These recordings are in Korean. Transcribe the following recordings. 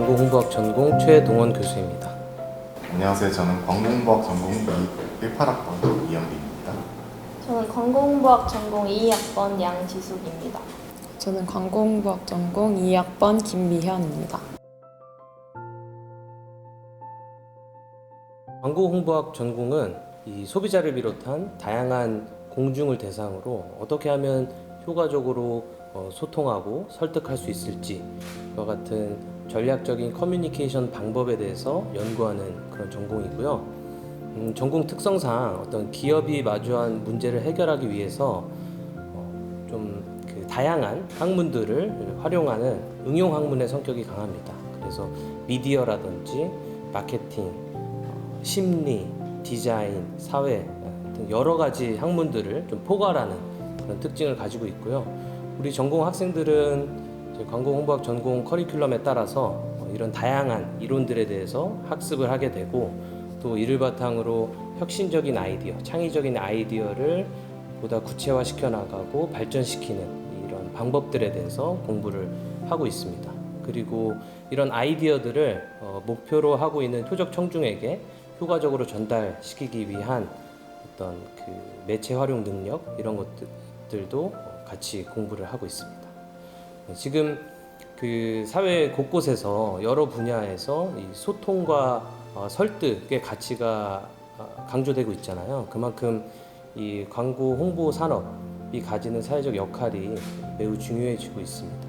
광고홍보학 전공 최동원 교수입니다. 안녕하세요. 저는 광고홍보학 전공 18학번 이영빈입니다. 저는 광고홍보학 전공 2학번 양지숙입니다. 저는 광고홍보학 전공 2학번 김미현입니다. 광고홍보학 전공은 이 소비자를 비롯한 다양한 공중을 대상으로 어떻게 하면 효과적으로 소통하고 설득할 수 있을지와 같은 전략적인 커뮤니케이션 방법에 대해서 연구하는 그런 전공이고요. 전공 특성상 어떤 기업이 마주한 문제를 해결하기 위해서 좀 다양한 학문들을 활용하는 응용 학문의 성격이 강합니다. 그래서 미디어라든지 마케팅, 심리, 디자인, 사회 등 여러 가지 학문들을 좀 포괄하는 그런 특징을 가지고 있고요. 우리 전공 학생들은 광고홍보학 전공 커리큘럼에 따라서 이런 다양한 이론들에 대해서 학습을 하게 되고 또 이를 바탕으로 혁신적인 아이디어, 창의적인 아이디어를 보다 구체화시켜 나가고 발전시키는 이런 방법들에 대해서 공부를 하고 있습니다. 그리고 이런 아이디어들을 목표로 하고 있는 표적 청중에게 효과적으로 전달시키기 위한 어떤 그 매체 활용 능력 이런 것들도 같이 공부를 하고 있습니다. 지금 그 사회 곳곳에서 여러 분야에서 이 소통과 설득의 가치가 강조되고 있잖아요. 그만큼 이 광고 홍보 산업이 가지는 사회적 역할이 매우 중요해지고 있습니다.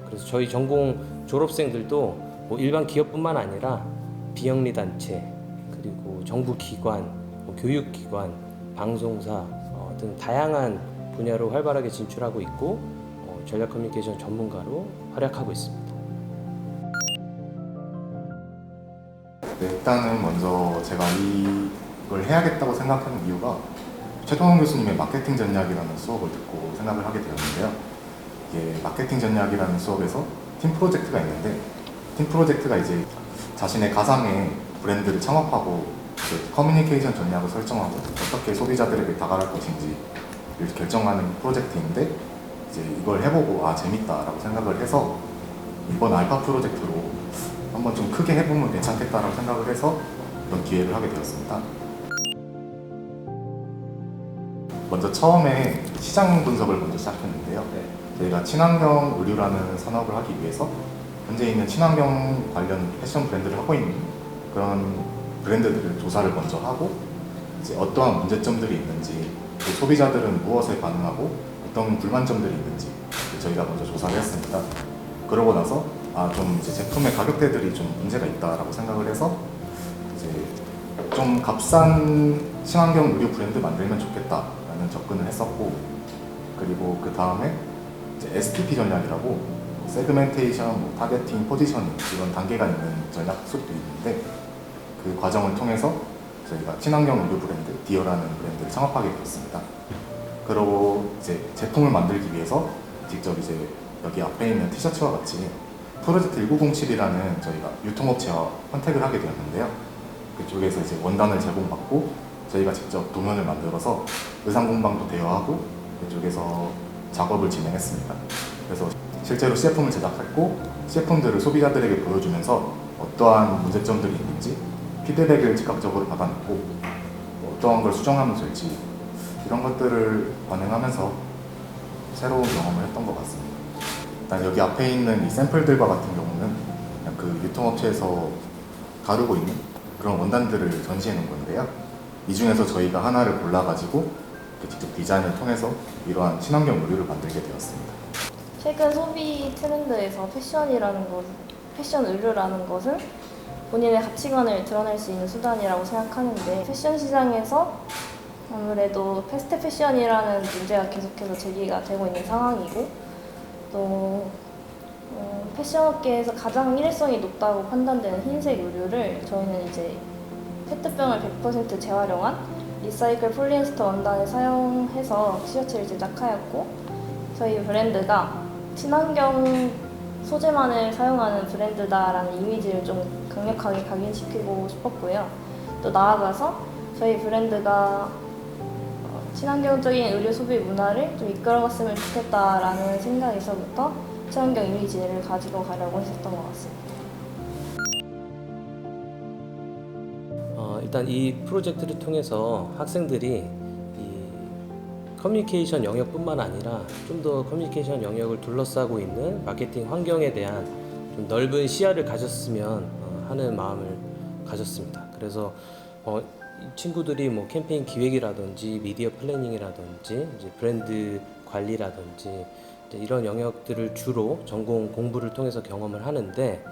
그래서 저희 전공 졸업생들도 뭐 일반 기업뿐만 아니라 비영리 단체 그리고 정부 기관, 교육기관, 방송사 등 다양한 분야로 활발하게 진출하고 있고 전략 커뮤니케이션 전문가로 활약하고 있습니다. 네, 일단은 먼저 제가 이걸 해야겠다고 생각하는 이유가 최동원 교수님의 마케팅 전략이라는 수업을 듣고 생각을 하게 되었는데요. 이게 마케팅 전략이라는 수업에서 팀 프로젝트가 있는데 팀 프로젝트가 이제 자신의 가상의 브랜드를 창업하고 커뮤니케이션 전략을 설정하고 어떻게 소비자들에게 다가갈 것인지를 결정하는 프로젝트인데 이제 이걸 해보고 재밌다라고 생각을 해서 이번 알파 프로젝트로 한번 좀 크게 해보면 괜찮겠다라고 생각을 해서 이런 기획을 하게 되었습니다. 먼저 처음에 시장 분석을 먼저 시작했는데요. 저희가 친환경 의류라는 산업을 하기 위해서 현재 있는 친환경 관련 패션 브랜드를 하고 있는 그런 브랜드들을 조사를 먼저 하고 이제 어떠한 문제점들이 있는지 또 소비자들은 무엇에 반응하고 어떤 불만점들이 있는지 저희가 먼저 조사를 했습니다. 그러고 나서 좀 이제 제품의 가격대들이 좀 문제가 있다라고 생각을 해서 이제 좀 값싼 친환경 의류 브랜드 만들면 좋겠다라는 접근을 했었고 그리고 그 다음에 이제 STP 전략이라고 세그멘테이션, 타겟팅, 포지셔닝 이런 단계가 있는 전략 수업도 있는데 그 과정을 통해서 저희가 친환경 의류 브랜드 디어라는 브랜드를 창업하게 되었습니다. 그리고 이제 제품을 만들기 위해서 직접 이제 여기 앞에 있는 티셔츠와 같이 프로젝트 1907이라는 저희가 유통업체와 컨택을 하게 되었는데요. 그쪽에서 이제 원단을 제공받고 저희가 직접 도면을 만들어서 의상 공방도 대여하고 그쪽에서 작업을 진행했습니다. 그래서 실제로 CFM을 제작했고 CFM들을 소비자들에게 보여주면서 어떠한 문제점들이 있는지 피드백을 즉각적으로 받아냈고 어떠한 걸 수정하면 될지 이런 것들을 반영하면서 새로운 경험을 했던 것 같습니다. 일단 여기 앞에 있는 이 샘플들과 같은 경우는 그냥 그 유통업체에서 다루고 있는 그런 원단들을 전시해 놓은 건데요. 이 중에서 저희가 하나를 골라가지고 직접 디자인을 통해서 이러한 친환경 의류를 만들게 되었습니다. 최근 소비 트렌드에서 패션 의류라는 것은 본인의 가치관을 드러낼 수 있는 수단이라고 생각하는데 패션 시장에서 아무래도 패스트 패션이라는 문제가 계속해서 제기가 되고 있는 상황이고 또 패션업계에서 가장 일회성이 높다고 판단되는 흰색 의류를 저희는 이제 페트병을 100% 재활용한 리사이클 폴리에스터 원단을 사용해서 티셔츠를 제작하였고 저희 브랜드가 친환경 소재만을 사용하는 브랜드다라는 이미지를 좀 강력하게 각인시키고 싶었고요. 또 나아가서 저희 브랜드가 친환경적인 의류 소비 문화를 좀 이끌어갔으면 좋겠다라는 생각에서부터 친환경 이미지를 가지고 가려고 했었던 것 같습니다. 일단 이 프로젝트를 통해서 학생들이 이 커뮤니케이션 영역뿐만 아니라 좀 더 커뮤니케이션 영역을 둘러싸고 있는 마케팅 환경에 대한 좀 넓은 시야를 가졌으면 하는 마음을 가졌습니다. 그래서 이 친구들이 뭐 캠페인 기획이라든지 미디어 플래닝이라든지 이제 브랜드 관리라든지 이제 이런 영역들을 주로 전공 공부를 통해서 경험을 하는데,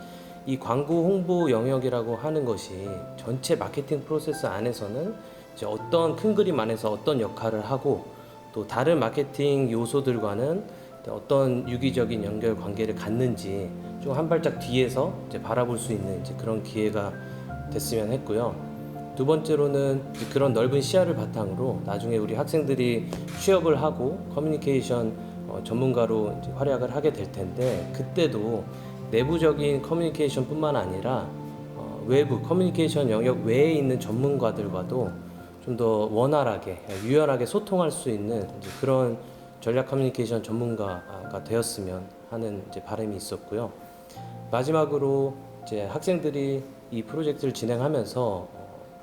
이 광고 홍보 영역이라고 하는 것이 전체 마케팅 프로세스 안에서는 이제 어떤 큰 그림 안에서 어떤 역할을 하고 또 다른 마케팅 요소들과는 어떤 유기적인 연결 관계를 갖는지 좀 한 발짝 뒤에서 이제 바라볼 수 있는 이제 그런 기회가 됐으면 했고요. 두 번째로는 이제 그런 넓은 시야를 바탕으로 나중에 우리 학생들이 취업을 하고 커뮤니케이션 전문가로 이제 활약을 하게 될 텐데, 그때도 내부적인 커뮤니케이션뿐만 아니라 외부 커뮤니케이션 영역 외에 있는 전문가들과도 좀 더 원활하게 유연하게 소통할 수 있는 이제 그런 전략 커뮤니케이션 전문가가 되었으면 하는 이제 바람이 있었고요. 마지막으로 이제 학생들이 이 프로젝트를 진행하면서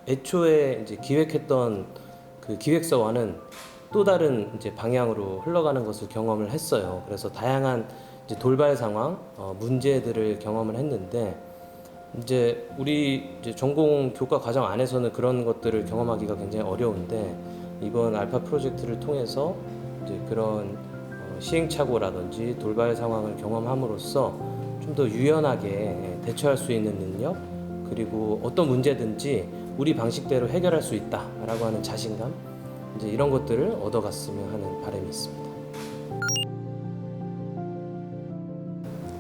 애초에 이제 기획했던 그 기획서와는 또 다른 이제 방향으로 흘러가는 것을 경험을 했어요. 그래서 다양한 이제 돌발 상황, 문제들을 경험을 했는데, 이제 우리 이제 전공 교과 과정 안에서는 그런 것들을 경험하기가 굉장히 어려운데, 이번 알파 프로젝트를 통해서 이제 그런 시행착오라든지 돌발 상황을 경험함으로써 좀 더 유연하게 대처할 수 있는 능력, 그리고 어떤 문제든지 우리 방식대로 해결할 수 있다라고 하는 자신감, 이제 이런 것들을 얻어갔으면 하는 바람이 있습니다.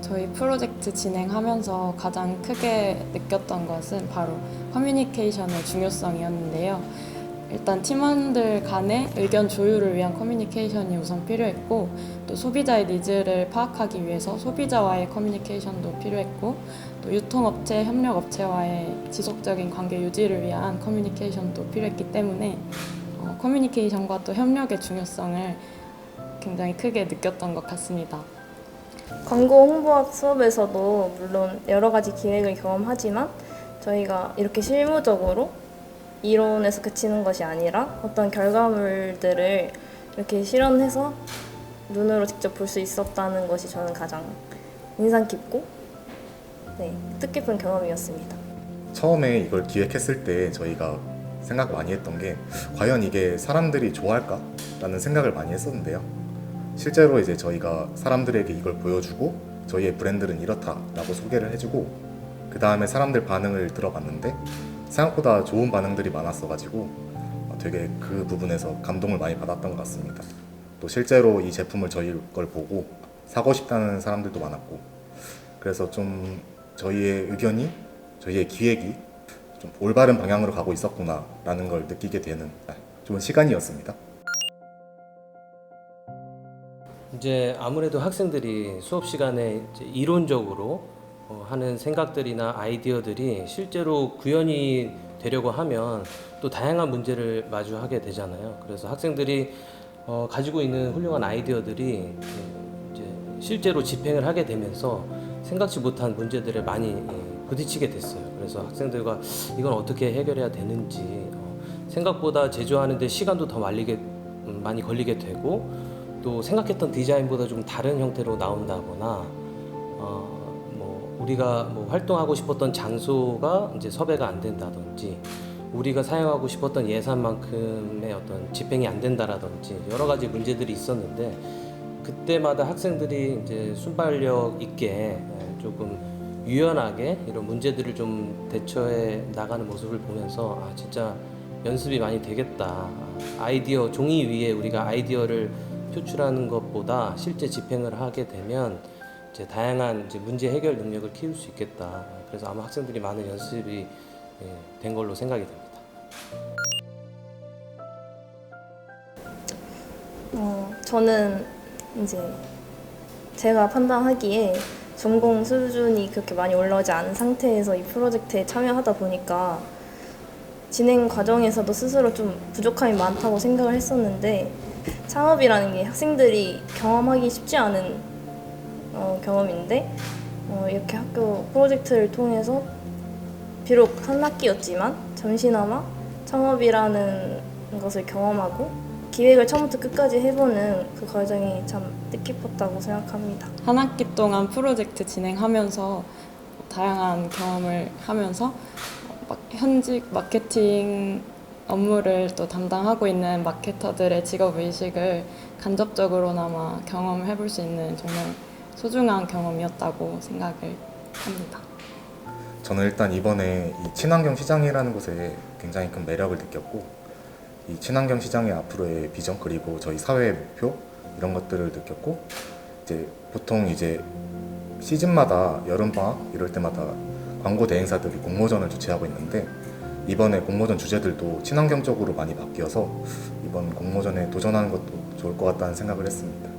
저희 프로젝트 진행하면서 가장 크게 느꼈던 것은 바로 커뮤니케이션의 중요성이었는데요. 일단 팀원들 간의 의견 조율을 위한 커뮤니케이션이 우선 필요했고, 또 소비자의 니즈를 파악하기 위해서 소비자와의 커뮤니케이션도 필요했고, 또 유통업체, 협력업체와의 지속적인 관계 유지를 위한 커뮤니케이션도 필요했기 때문에 커뮤니케이션과 또 협력의 중요성을 굉장히 크게 느꼈던 것 같습니다. 광고 홍보학 수업에서도 물론 여러 가지 기획을 경험하지만 저희가 이렇게 실무적으로 이론에서 그치는 것이 아니라 어떤 결과물들을 이렇게 실현해서 눈으로 직접 볼 수 있었다는 것이 저는 가장 인상 깊고 뜻깊은 경험이었습니다. 처음에 이걸 기획했을 때 저희가 생각 많이 했던 게 과연 이게 사람들이 좋아할까? 라는 생각을 많이 했었는데요. 실제로 이제 저희가 사람들에게 이걸 보여주고 저희의 브랜드는 이렇다라고 소개를 해주고 그 다음에 사람들 반응을 들어봤는데 생각보다 좋은 반응들이 많았어가지고 되게 그 부분에서 감동을 많이 받았던 것 같습니다. 또 실제로 이 제품을 저희 걸 보고 사고 싶다는 사람들도 많았고, 그래서 좀 저희의 의견이, 저희의 기획이 좀 올바른 방향으로 가고 있었구나라는 걸 느끼게 되는 좋은 시간이었습니다. 이제 아무래도 학생들이 수업 시간에 이제 이론적으로 하는 생각들이나 아이디어들이 실제로 구현이 되려고 하면 또 다양한 문제를 마주하게 되잖아요. 그래서 학생들이 가지고 있는 훌륭한 아이디어들이 이제 실제로 집행을 하게 되면서 생각지 못한 문제들을 많이 부딪히게 됐어요. 그래서 학생들과 이건 어떻게 해결해야 되는지 생각보다 제조하는데 시간도 더 많이 걸리게 되고, 또 생각했던 디자인보다 좀 다른 형태로 나온다거나 우리가 뭐 활동하고 싶었던 장소가 이제 섭외가 안 된다든지, 우리가 사용하고 싶었던 예산만큼의 어떤 집행이 안 된다라든지 여러 가지 문제들이 있었는데, 그때마다 학생들이 이제 순발력 있게 조금 유연하게 이런 문제들을 좀 대처해 나가는 모습을 보면서 진짜 연습이 많이 되겠다. 아이디어 종이 위에 우리가 아이디어를 표출하는 것보다 실제 집행을 하게 되면 이제 다양한 이제 문제 해결 능력을 키울 수 있겠다. 그래서 아마 학생들이 많은 연습이 된 걸로 생각이 됩니다. 저는 이제 제가 판단하기에 전공 수준이 그렇게 많이 올라오지 않은 상태에서 이 프로젝트에 참여하다 보니까 진행 과정에서도 스스로 좀 부족함이 많다고 생각을 했었는데, 창업이라는 게 학생들이 경험하기 쉽지 않은 경험인데 이렇게 학교 프로젝트를 통해서 비록 한 학기였지만 잠시나마 창업이라는 것을 경험하고 기획을 처음부터 끝까지 해보는 그 과정이 참 뜻깊었다고 생각합니다. 한 학기 동안 프로젝트 진행하면서 다양한 경험을 하면서 현직 마케팅 업무를 또 담당하고 있는 마케터들의 직업의식을 간접적으로나마 경험해 볼 수 있는 정말 소중한 경험이었다고 생각을 합니다. 저는 일단 이번에 이 친환경 시장이라는 곳에 굉장히 큰 매력을 느꼈고 이 친환경 시장의 앞으로의 비전 그리고 저희 사회의 목표 이런 것들을 느꼈고 이제 보통 이제 시즌마다 여름방학 이럴 때마다 광고 대행사들이 공모전을 주최하고 있는데 이번에 공모전 주제들도 친환경 쪽으로 많이 바뀌어서 이번 공모전에 도전하는 것도 좋을 것 같다는 생각을 했습니다.